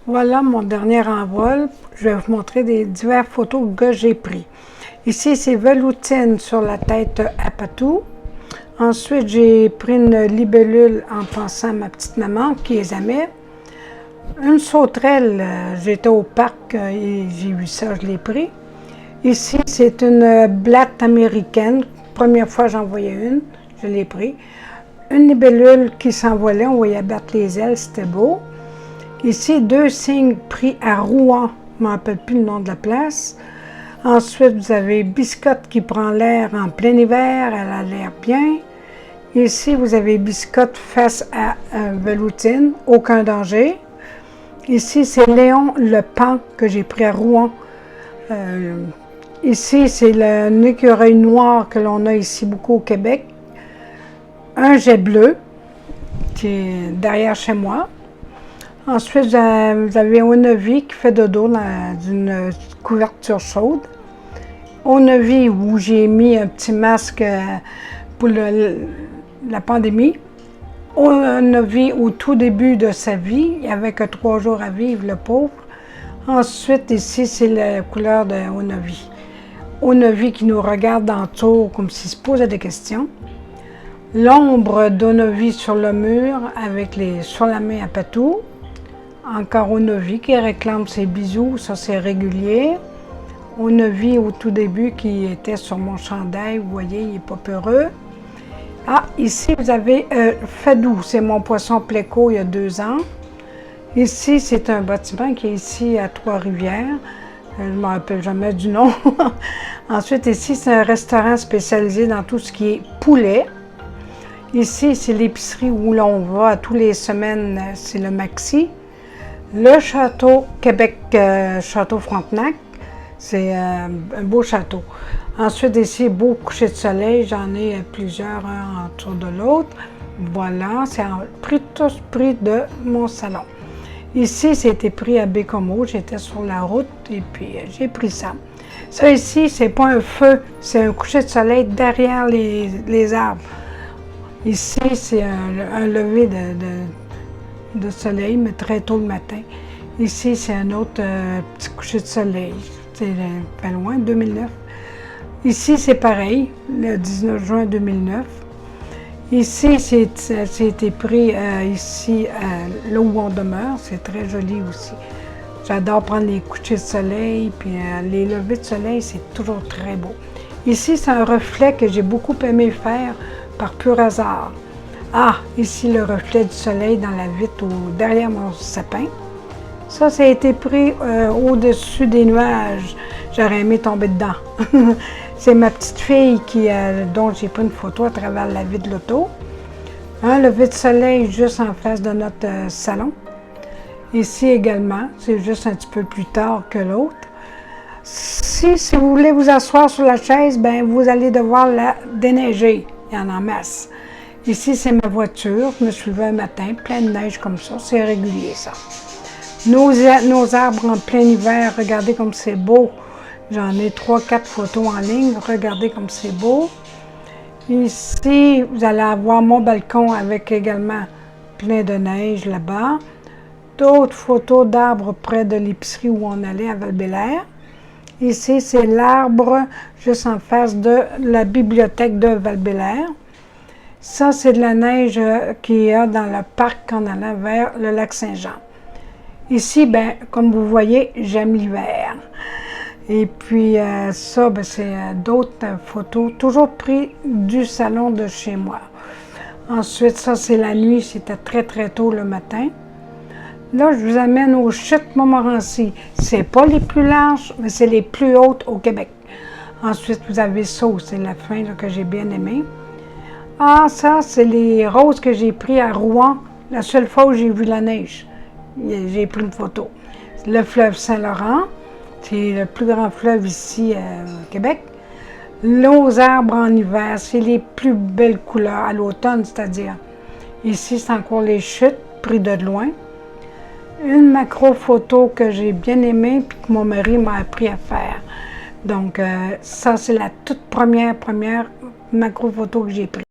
Voilà mon dernier envol. Je vais vous montrer des diverses photos que j'ai prises. Ici, c'est veloutine sur la tête à Patou. Ensuite, j'ai pris une libellule en pensant à ma petite maman qui les aimait. Une sauterelle, j'étais au parc et j'ai vu ça, je l'ai pris. Ici, c'est une blatte américaine. Première fois j'en voyais une, je l'ai pris. Une libellule qui s'envolait, on voyait battre les ailes, c'était beau. Ici, 2 cygnes pris à Rouen, je ne me rappelle plus le nom de la place. Ensuite, vous avez Biscotte qui prend l'air en plein hiver, elle a l'air bien. Ici, vous avez Biscotte face à veloutine, aucun danger. Ici, c'est Léon le Pan que j'ai pris à Rouen. Ici, c'est le écureuil noir que l'on a ici beaucoup au Québec. Un jet bleu qui est derrière chez moi. Ensuite, vous avez Onevi qui fait dodo dans une couverture chaude. Onevi où j'ai mis un petit masque pour la pandémie. Onevi au tout début de sa vie, il n'y avait que 3 jours à vivre, le pauvre. Ensuite, ici, c'est la couleur de Onevi. Onevi qui nous regarde d'entour comme s'il se posait des questions. L'ombre d'Onevi sur le mur avec sur la main à Patou. Encore Onevi qui réclame ses bisous, ça c'est régulier. Onevi au tout début qui était sur mon chandail, vous voyez, il n'est pas peureux. Ah, ici vous avez Fadou, c'est mon poisson pléco il y a 2 ans. Ici, c'est un bâtiment qui est ici à Trois-Rivières. Je ne me rappelle jamais du nom. Ensuite, ici, c'est un restaurant spécialisé dans tout ce qui est poulet. Ici, c'est l'épicerie où l'on va à toutes les semaines, c'est le Maxi. Le château Québec, Château Frontenac, c'est un beau château. Ensuite, ici, beau coucher de soleil, j'en ai plusieurs, un autour de l'autre. Voilà, c'est tous pris de mon salon. Ici, c'était pris à Bécomo, j'étais sur la route et puis j'ai pris ça. Ça ici, c'est pas un feu, c'est un coucher de soleil derrière les arbres. Ici, c'est un lever de soleil, mais très tôt le matin. Ici, c'est un autre petit coucher de soleil. C'est pas loin, 2009. Ici, c'est pareil, le 19 juin 2009. Ici, c'était pris ici, là où on demeure. C'est très joli aussi. J'adore prendre les couchers de soleil, puis les levées de soleil, c'est toujours très beau. Ici, c'est un reflet que j'ai beaucoup aimé faire par pur hasard. Ah, ici, le reflet du soleil dans la vitre derrière mon sapin. Ça a été pris au-dessus des nuages. J'aurais aimé tomber dedans. C'est ma petite fille dont j'ai pris une photo à travers la vitre de l'auto. Un lever de soleil juste en face de notre salon. Ici également, c'est juste un petit peu plus tard que l'autre. Si vous voulez vous asseoir sur la chaise, ben vous allez devoir la déneiger. Il y en a en masse. Ici, c'est ma voiture. Je me suis levée un matin, plein de neige comme ça. C'est régulier, ça. Nos arbres en plein hiver, regardez comme c'est beau. J'en ai 3-4 photos en ligne. Regardez comme c'est beau. Ici, vous allez avoir mon balcon avec également plein de neige là-bas. D'autres photos d'arbres près de l'épicerie où on allait à Val-Bélair. Ici, c'est l'arbre juste en face de la bibliothèque de Val-Bélair. Ça, c'est de la neige qu'il y a dans le parc en allant vers le lac Saint-Jean. Ici, ben, comme vous voyez, j'aime l'hiver. Et puis ça, ben, c'est d'autres photos, toujours prises du salon de chez moi. Ensuite, ça, c'est la nuit, c'était très, très tôt le matin. Là, je vous amène aux chutes Montmorency. C'est pas les plus larges, mais c'est les plus hautes au Québec. Ensuite, vous avez ça, c'est la fin là, que j'ai bien aimé. Ah, ça, c'est les roses que j'ai pris à Rouen, la seule fois où j'ai vu la neige. J'ai pris une photo. Le fleuve Saint-Laurent, c'est le plus grand fleuve ici au Québec. Nos arbres en hiver, c'est les plus belles couleurs à l'automne, c'est-à-dire. Ici, c'est encore les chutes, pris de loin. une macro photo que j'ai bien aimée puis que mon mari m'a appris à faire. Donc, ça, c'est la toute première macro photo que j'ai prise.